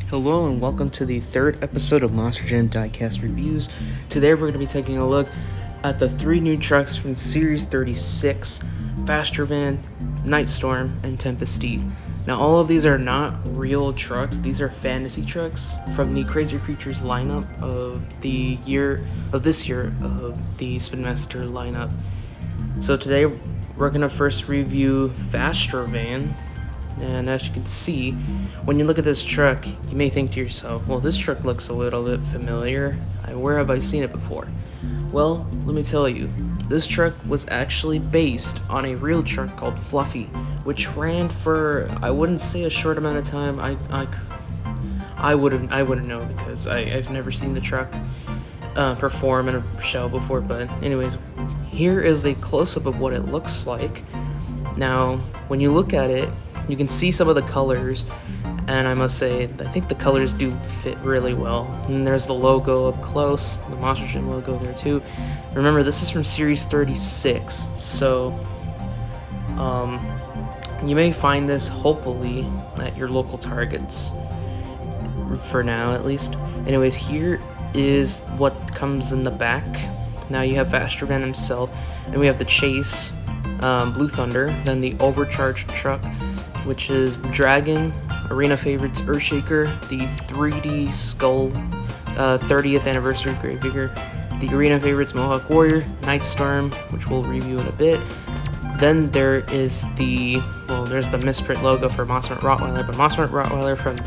Hello and welcome to the third episode of Monster Jam Diecast Reviews. Today we're going to be taking a look at the three new trucks from Series 36, Fastro, Nightstorm, and Tempest Steed. Now all of these are not real trucks, these are fantasy trucks from the Crazy Creatures lineup of this year of the Spin Master lineup. So today we're going to first review Fastro. And as you can see, when you look at this truck, you may think to yourself, well, this truck looks a little bit familiar. Where have I seen it before? Well, let me tell you, this truck was actually based on a real truck called Fluffy, which ran for, I wouldn't say a short amount of time. I wouldn't know because I've never seen the truck perform in a show before. But anyways, here is a close-up of what it looks like. Now, when you look at it, you can see some of the colors, and I must say, I think the colors do fit really well. And there's the logo up close, the Monster Jam logo there too. Remember, this is from Series 36, so you may find this, hopefully, at your local Targets, for now at least. Anyways, here is what comes in the back. Now you have Fastro himself, and we have the Chase, Blue Thunder, then the overcharged truck, which is Dragon, Arena Favorites Earthshaker, the 3D Skull 30th Anniversary Gravedigger, the Arena Favorites Mohawk Warrior, Nightstorm, which we'll review in a bit. Then there is there's the misprint logo for Mossmart Rottweiler, but Mossmart Rottweiler from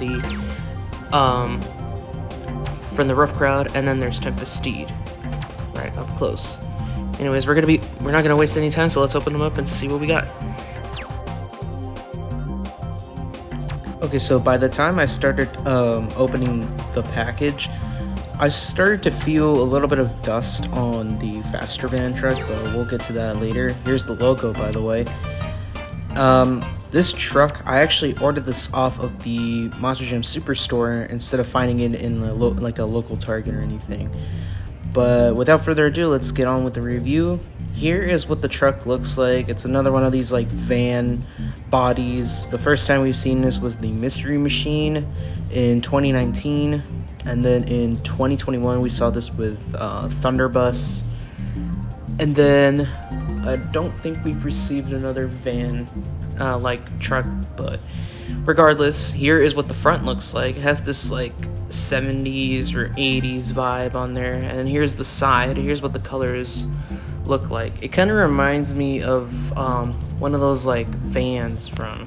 the Rough Crowd, and then there's Tempest Steed, right up close. Anyways, we're not gonna waste any time, so let's open them up and see what we got. Okay, so by the time I started opening the package, I started to feel a little bit of dust on the Fastro truck, but we'll get to that later. Here's the logo, by the way. This truck, I actually ordered this off of the Monster Jam Superstore instead of finding it in a local Target or anything. But without further ado, let's get on with the review. Here is what the truck looks like. It's another one of these like van bodies. The first time we've seen this was the Mystery Machine in 2019, and then in 2021 we saw this with Thunderbus, and then I don't think we've received another van like truck. But regardless, here is what the front looks like. It has this like 70s or 80s vibe on there, and then here's the side. Here's what the colors look like. It kind of reminds me of one of those like vans from,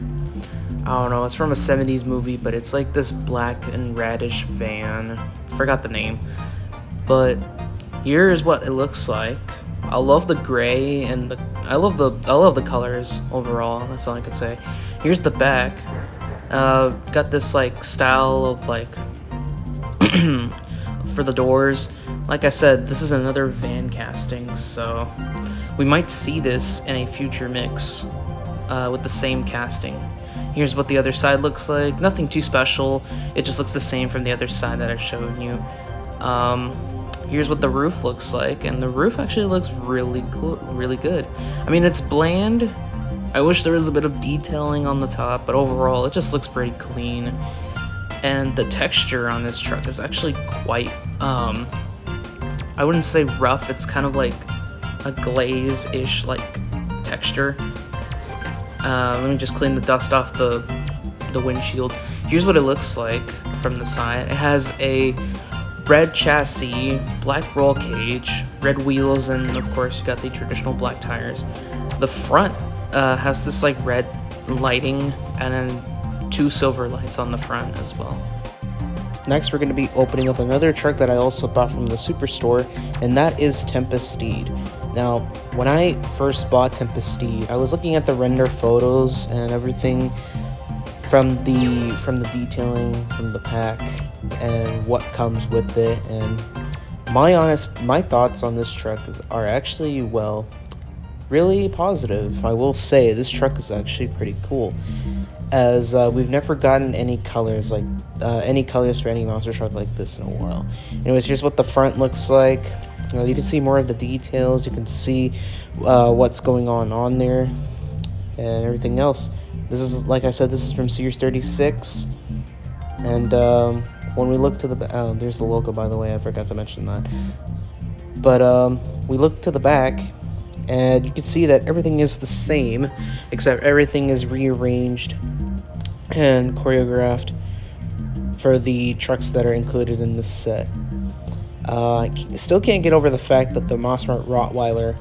I don't know, it's from a 70s movie, but it's like this black and reddish van. Forgot the name, but here is what it looks like. I love the gray and I love the colors overall. That's all I could say. Here's the back. Got this like style of like for the doors. Like I said, this is another van casting, so we might see this in a future mix with the same casting. Here's what the other side looks like. Nothing too special. It just looks the same from the other side that I showed you. Here's what the roof looks like, and the roof actually looks really cool, really good. I mean, it's bland. I wish there was a bit of detailing on the top, but overall, it just looks pretty clean. And the texture on this truck is actually quite, I wouldn't say rough, it's kind of like a glaze-ish like texture. Let me just clean the dust off the windshield. Here's what it looks like from the side. It has a red chassis, black roll cage, red wheels, and of course you got the traditional black tires. The front has this like red lighting, and then two silver lights on the front as well. Next, we're going to be opening up another truck that I also bought from the Superstore, and that is Tempest Steed. Now, when I first bought Tempest Steed, I was looking at the render photos and everything from the detailing from the pack and what comes with it, and my thoughts on this truck are actually, well, really positive. I will say this truck is actually pretty cool, as we've never gotten any colors for any monster truck like this in a while. Anyways, here's what the front looks like. You can see more of the details. You can see what's going on there. and everything else. This is, like I said, this is from Series 36, and when we look to the there's the logo, by the way, I forgot to mention that. But we look to the back, and you can see that everything is the same, except everything is rearranged and choreographed for the trucks that are included in this set. I still can't get over the fact that the Mossmart Rottweiler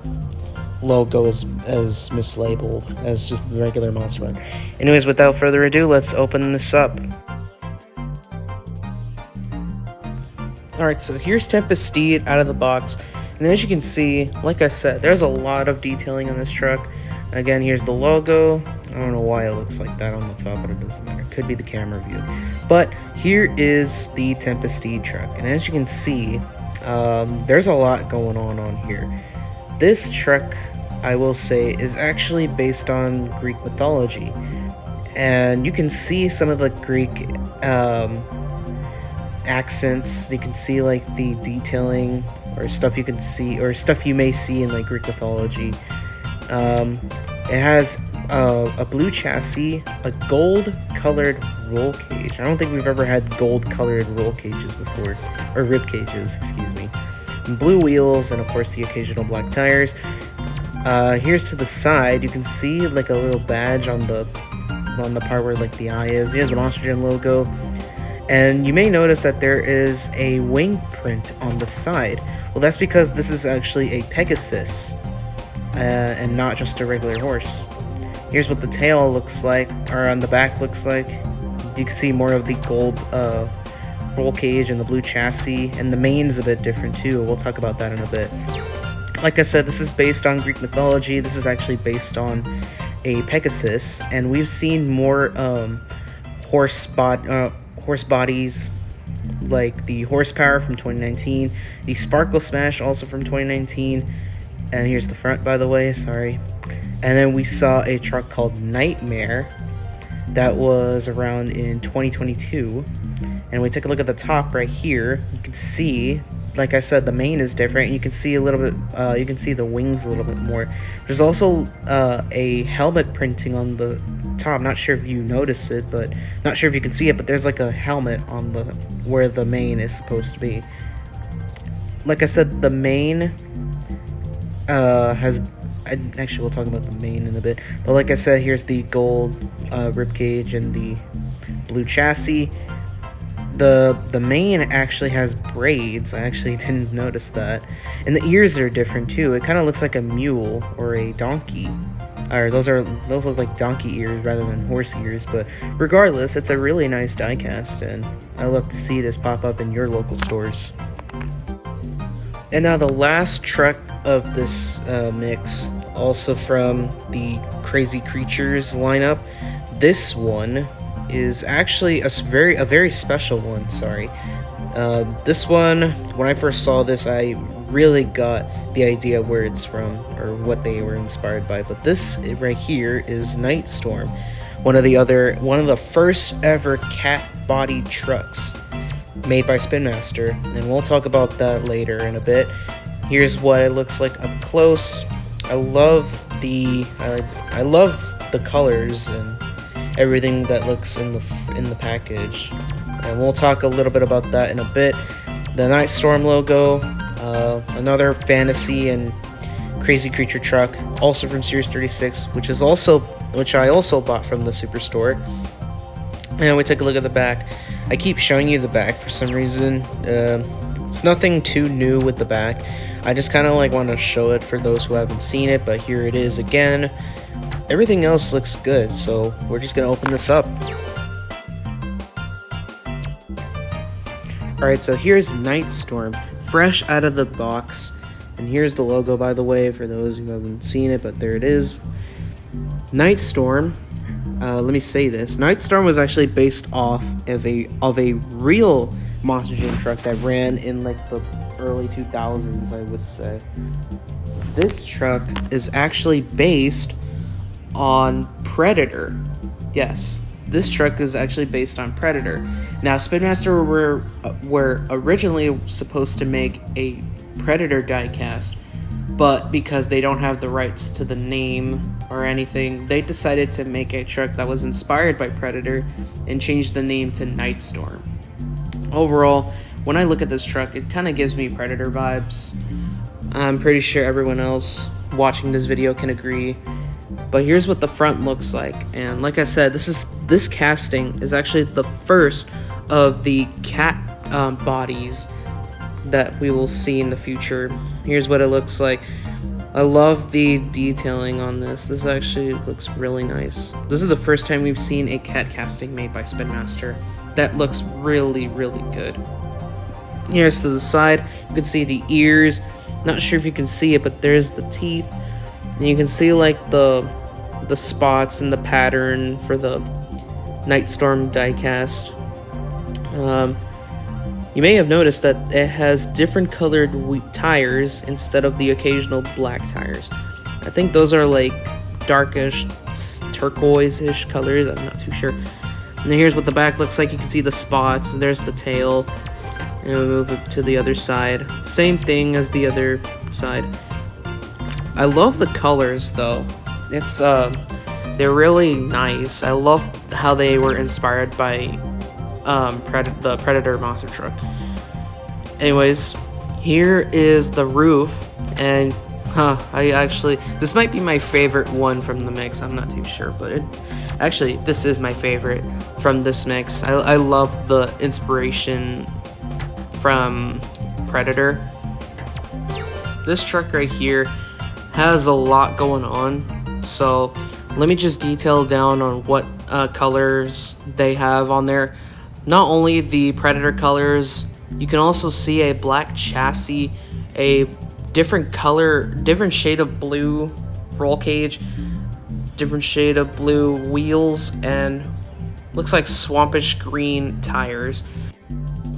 logo is mislabeled as just regular Mossmart. Anyways, without further ado, let's open this up. Alright, so here's Tempest Steed out of the box, and as you can see, like I said, there's a lot of detailing on this truck. Again, here's the logo. I don't know why it looks like that on the top, but it doesn't matter. It could be the camera view. But here is the Tempest Steed truck, and as you can see, there's a lot going on here. This truck, I will say, is actually based on Greek mythology, and you can see some of the Greek accents. You can see like the detailing or stuff you can see, or stuff you may see in like Greek mythology. It has a blue chassis, a gold colored roll cage. I don't think we've ever had gold colored roll cages before, or rib cages, excuse me. And blue wheels, and of course the occasional black tires. Here's to the side, you can see like a little badge on the part where like the eye is. Here's the Monster Jam logo, and you may notice that there is a wing print on the side. Well, that's because this is actually a Pegasus, and not just a regular horse. Here's what the tail looks like, or on the back looks like. You can see more of the gold roll cage and the blue chassis, and the mane's a bit different too. We'll talk about that in a bit. Like I said, this is based on Greek mythology. This is actually based on a Pegasus, and we've seen more horse bodies, like the Horsepower from 2019, the Sparkle Smash also from 2019, and here's the front, by the way, sorry. And then we saw a truck called Nightmare that was around in 2022, and we take a look at the top right here. You can see, like I said, the mane is different. You can see a little bit, you can see the wings a little bit more. There's also a helmet printing on the top. Not sure if you notice it, but not sure if you can see it, but there's like a helmet on the where the mane is supposed to be. Like I said, the mane actually we'll talk about the mane in a bit, but like I said, here's the gold ribcage and the blue chassis. The mane actually has braids. I actually didn't notice that, and the ears are different too. It kind of looks like a mule or a donkey, or those look like donkey ears rather than horse ears. But regardless, it's a really nice diecast, and I love to see this pop up in your local stores. And now the last truck of this mix, also from the Crazy Creatures lineup. This one is actually a very special one. Sorry, this one, when I first saw this, I really got the idea where it's from or what they were inspired by. But this right here is Nightstorm, one of the first ever cat-bodied trucks made by Spin Master, and we'll talk about that later in a bit. Here's what it looks like up close. I love the colors and everything that looks in the package, and we'll talk a little bit about that in a bit. The Nightstorm logo, another fantasy and crazy creature truck, also from Series 36, which I also bought from the Superstore. And we take a look at the back. I keep showing you the back for some reason. It's nothing too new with the back. I just kind of like want to show it for those who haven't seen it, but here it is again. Everything else looks good, so we're just gonna open this up. Alright, so here's Nightstorm, fresh out of the box. And here's the logo, by the way, for those who haven't seen it, but there it is. Nightstorm, let me say this. Nightstorm was actually based off of a real Monster Jam truck that ran in like the early 2000s, I would say. This truck is actually based on Predator. Yes, this truck is actually based on Predator. Now, Spin Master were originally supposed to make a Predator diecast, but because they don't have the rights to the name or anything. They decided to make a truck that was inspired by Predator and changed the name to Nightstorm. Overall, when I look at this truck, it kind of gives me Predator vibes. I'm pretty sure everyone else watching this video can agree. But here's what the front looks like, and like I said, this casting is actually the first of the cat bodies that we will see in the future. Here's what it looks like. I love the detailing on this. This actually looks really nice. This is the first time we've seen a cat casting made by Spin Master. That looks really, really good. Here's to the side. You can see the ears. Not sure if you can see it, but there's the teeth. And you can see like the spots and the pattern for the Nightstorm diecast. You may have noticed that it has different colored tires instead of the occasional black tires. I think those are like darkish, turquoise-ish colors. I'm not too sure. And here's what the back looks like. You can see the spots. And there's the tail. And we'll move it to the other side. Same thing as the other side. I love the colors though. It's they're really nice. I love how they were inspired by the Predator monster truck. Anyways, here is the roof, and this might be my favorite one from the mix. I'm not too sure, but this is my favorite from this mix. I love the inspiration from Predator. This truck right here has a lot going on, so let me just detail down on what colors they have on there. Not only the Predator colors, you can also see a black chassis, a different shade of blue roll cage, different shade of blue wheels, and looks like swampish green tires.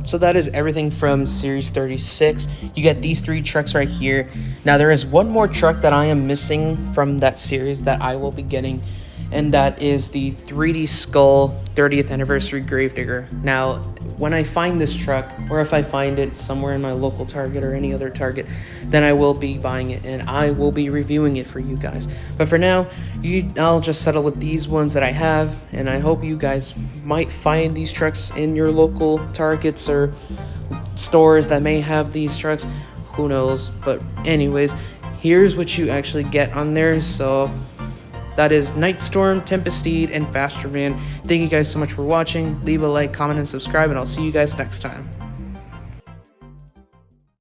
So that is everything from Series 36. You get these 3 trucks right here. Now there is one more truck that I am missing from that series that I will be getting, and that is the 3D Skull 30th Anniversary Gravedigger. Now, when I find this truck, or if I find it somewhere in my local Target or any other Target, then I will be buying it, and I will be reviewing it for you guys. But for now, I'll just settle with these ones that I have, and I hope you guys might find these trucks in your local Targets or stores that may have these trucks. Who knows? But anyways, here's what you actually get on there. So that is Nightstorm, Tempest Steed, and Fastro. Thank you guys so much for watching. Leave a like, comment, and subscribe, and I'll see you guys next time.